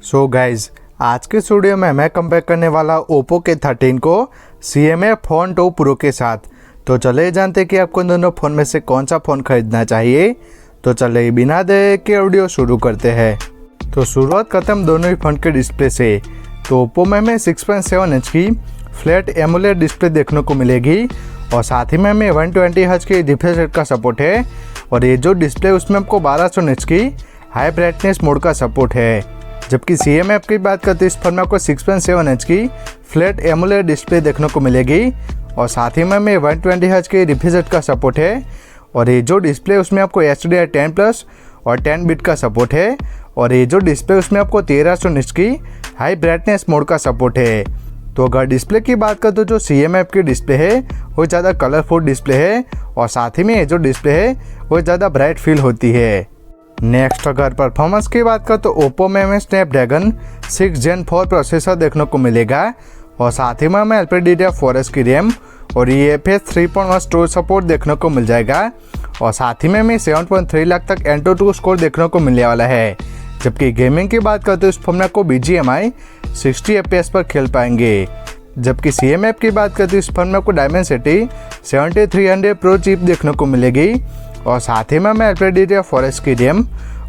So guys आज के studio में मैं कंपेयर करने वाला ओप्पो के 13 को CMA फोन 2 प्रो के साथ। तो चले जानते कि आपको इन दोनों फ़ोन में से कौन सा फ़ोन खरीदना चाहिए। तो चले बिना देर के वीडियो शुरू करते हैं। तो शुरुआत करते हम दोनों ही फ़ोन के डिस्प्ले से। तो ओप्पो में हमें 6.7 इंच की फ्लैट एमोलेड डिस्प्ले देखने को मिलेगी और साथ ही में हमें 120 हर्ट्ज की रिफ्रेश रेट का सपोर्ट है। और ये जो डिस्प्ले उसमें आपको 1200 निट्स की हाई ब्राइटनेस मोड का सपोर्ट है। जबकि CMA ऐप की बात करते हैं इस फोन में आपको 6.7 इंच की फ्लैट एमोलेड डिस्प्ले देखने को मिलेगी और साथ ही में हमें 120 हर्ट्ज के रिफ्रेश रेट का सपोर्ट है। और ये जो डिस्प्ले उसमें आपको HDR10+ और 10 बिट का सपोर्ट है। और ये जो डिस्प्ले उसमें आपको 1300 निट्स की हाई ब्राइटनेस मोड का सपोर्ट है। तो अगर डिस्प्ले की बात करें तो जो CMA ऐप की डिस्प्ले है वो ज़्यादा कलरफुल डिस्प्ले है और साथ ही में ये जो डिस्प्ले है वो ज़्यादा ब्राइट फील होती है। नेक्स्ट अगर परफॉर्मेंस की बात करें तो ओप्पो में हमें स्नैपड्रैगन 6 Gen 4 प्रोसेसर देखने को मिलेगा और साथ ही में हमें LPDDR4S की रैम और UFS 3.1 स्टोरेज सपोर्ट देखने को मिल जाएगा। और साथ ही में हमें 7.3 लाख तक Antutu स्कोर देखने को मिलने वाला है। जबकि गेमिंग की बात करते हैं इस फोन में आपको BGMI 60 FPS पर खेल पाएंगे। जबकि CMA ऐप की बात करते हैं इस फोन में आपको Dimensity 7300 प्रो चिप देखने को मिलेगी और साथ ही में हमें LPDDR4S की रैम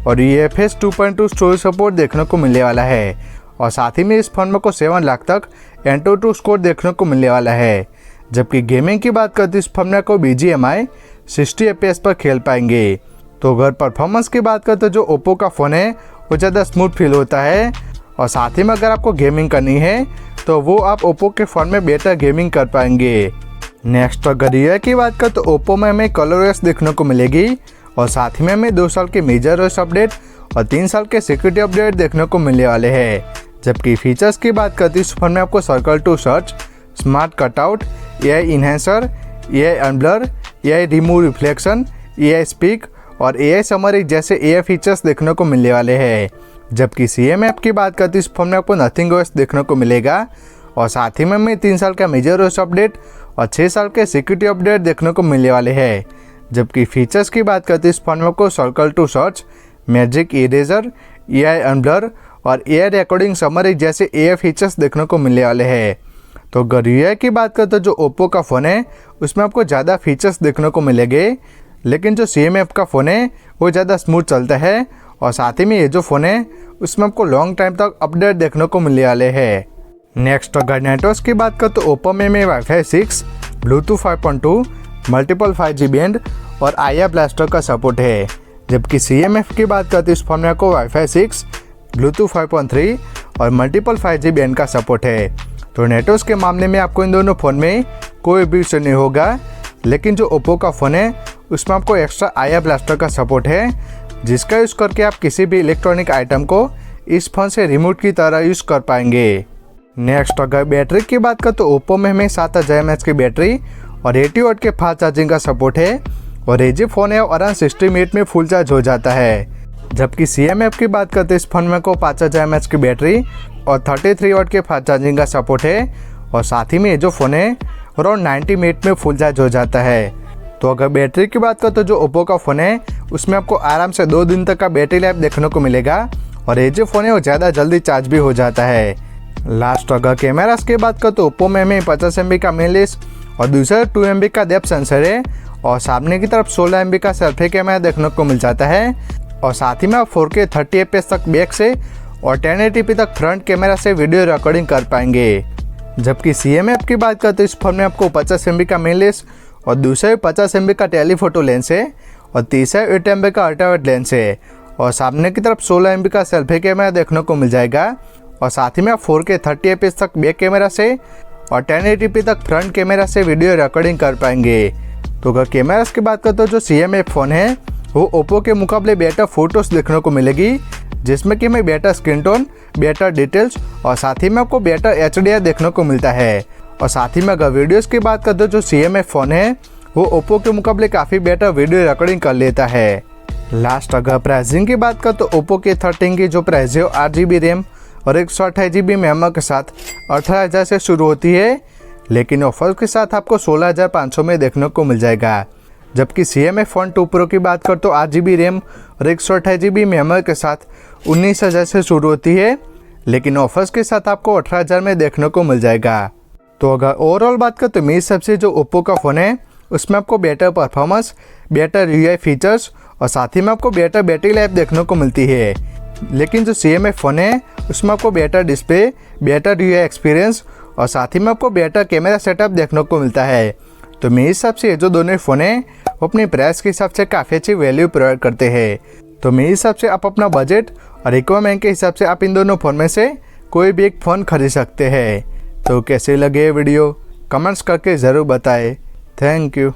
और UFS 2.2 स्टोरेज सपोर्ट देखने को मिलने वाला है। और साथ ही में इस फोन में को 7 लाख तक Antutu स्कोर देखने को मिलने वाला है। जबकि गेमिंग की बात करते इस फोन में को BGMI 60 FPS पर खेल पाएंगे। तो अगर परफॉर्मेंस की बात करते जो ओप्पो का फ़ोन है वो ज़्यादा स्मूथ फील होता है और साथ ही में अगर आपको गेमिंग करनी है तो वो आप ओप्पो के फ़ोन में बेहतर गेमिंग कर पाएंगे। नेक्स्ट अगर ईयर की बात करें तो ओप्पो में हमें कलरलेस देखने को मिलेगी और साथ ही में हमें 2 साल के मेजर OS अपडेट और 3 साल के सिक्योरिटी अपडेट देखने को मिलने वाले हैं। जबकि फीचर्स की बात करते इस फोन में आपको circle to search, smart cutout, AI enhancer, AI unblur, AI remove reflection, AI speak और AI समरी जैसे AI फीचर्स देखने को मिलने वाले हैं। जबकि CMA ऐप की बात करते इस फोन में आपको नथिंग OS देखने को मिलेगा और साथ ही में हमें 3 साल का मेजर OS अपडेट और 6 साल के सिक्योरिटी अपडेट देखने को मिलने वाले हैं। जबकि फीचर्स की बात करते इस फोन में आपको circle to search, magic eraser, AI unblur और AI रिकॉर्डिंग समरी जैसे AI फीचर्स देखने को मिलने वाले हैं। तो अगर UI की बात करते जो ओप्पो का फ़ोन है उसमें आपको ज़्यादा फीचर्स देखने को मिलेंगे, लेकिन जो CMA ऐप का फ़ोन है वो ज़्यादा स्मूथ चलता है और साथ ही में ये जो फ़ोन है उसमें आपको लॉन्ग टाइम तक अपडेट देखने को मिलने वाले हैं। नेक्स्ट अगर नेटवर्क की बात करें तो ओप्पो में Wi-Fi 6, Bluetooth 5.2, multiple 5G band और IR ब्लास्टर का सपोर्ट है। जबकि CMA ऐप की बात करते इस फोन में आपको Wi-Fi 6, Bluetooth 5.3 और मल्टीपल 5G बैंड का सपोर्ट है। तो नेटवर्क के मामले में आपको इन दोनों फ़ोन में कोई भी इशू नहीं होगा, लेकिन जो ओप्पो का फ़ोन है उसमें आपको एक्स्ट्रा IR ब्लास्टर का सपोर्ट है जिसका यूज़ करके आप किसी भी इलेक्ट्रॉनिक आइटम को इस फ़ोन से रिमोट की तरह यूज़ कर पाएंगे। नेक्स्ट अगर बैटरी की बात करें तो ओप्पो में हमें 7000 mAh की बैटरी और 80 वाट के फास्ट चार्जिंग का सपोर्ट है और ये जो फ़ोन है अराउंड 60 मिनट में फुल चार्ज हो जाता है। जबकि CMA ऐप की बात करते हैं इस फोन में को 5000 mAh की बैटरी और 33 वाट के फास्ट चार्जिंग का सपोर्ट है और साथ ही में ये जो फ़ोन है अराउंड 90 मिनट में फुल चार्ज हो जाता है। तो अगर बैटरी की बात करें तो जो ओप्पो का फ़ोन है उसमें आपको आराम से 2 दिन तक का बैटरी लाइफ देखने को मिलेगा और ये जो फ़ोन है वो ज़्यादा जल्दी चार्ज भी हो जाता है। लास्ट अगर कैमरास की बात करें तो ओप्पो में हमें 50 MB का मेन लेंस और दूसरा 2 MB का डेप्थ सेंसर है और सामने की तरफ 16 MB का सेल्फी कैमरा देखने को मिल जाता है और साथ ही में आप 4K 30 FPS तक बैक से और 1080p तक फ्रंट कैमरा से वीडियो रिकॉर्डिंग कर पाएंगे। जबकि CMA ऐप की बात करते इस फोन में आपको 50 MB का मेन लेंस और दूसरा 50 MB का टेलीफोटो लेंस है और तीसरा 8 MB का अल्ट्रावाइड लेंस है और सामने की तरफ 16 MB का सेल्फी कैमरा देखने को मिल जाएगा और साथ ही में आप 4K 30 FPS तक बैक कैमरा से और 1080p तक फ्रंट कैमरा से वीडियो रिकॉर्डिंग कर पाएंगे। तो अगर कैमरास की बात करें तो जो CMA ऐप फ़ोन है वो ओप्पो के मुकाबले बेटर फोटोज़ देखने को मिलेगी जिसमें कि हमें better screen tone, better details और साथ ही में आपको बेटर HDR देखने को मिलता है। और साथ ही में अगर वीडियोज़ की बात करें तो जो CMA ऐप फ़ोन है वो ओप्पो के मुकाबले काफ़ी बेटर वीडियो रिकॉर्डिंग कर लेता है। लास्ट अगर प्राइसिंग की बात करें तो ओप्पो के 13 की जो प्राइस है 8GB रैम और 128 GB मेमोरी के साथ 18,000 से शुरू होती है, लेकिन ऑफर के साथ आपको 16,500 में देखने को मिल जाएगा। जबकि CMA फोन 2 प्रो की बात कर तो 8GB रैम और 128 GB मेमोरी के साथ 19,000 से शुरू होती है, लेकिन ऑफर्स के साथ आपको 18,000 में देखने को मिल जाएगा। तो अगर ओवरऑल बात करें तो मेरे हिसाब से जो ओप्पो का फ़ोन है उसमें आपको better performance, better UI features और साथ ही में आपको बेटर बैटरी लाइफ देखने को मिलती है। लेकिन जो CMA फ़ोन है उसमें आपको better display, better UI experience और साथ ही में आपको बेटर कैमरा सेटअप देखने को मिलता है। तो मेरे हिसाब से ये जो दोनों फ़ोन है वो अपनी प्राइस के हिसाब से काफ़ी अच्छी वैल्यू प्रोवाइड करते हैं। तो मेरे हिसाब से आप अपना बजट और रिक्वायरमेंट के हिसाब से आप इन दोनों फ़ोन में से कोई भी एक फ़ोन खरीद सकते हैं। तो कैसे लगे वीडियो कमेंट्स करके ज़रूर बताएं। Thank you.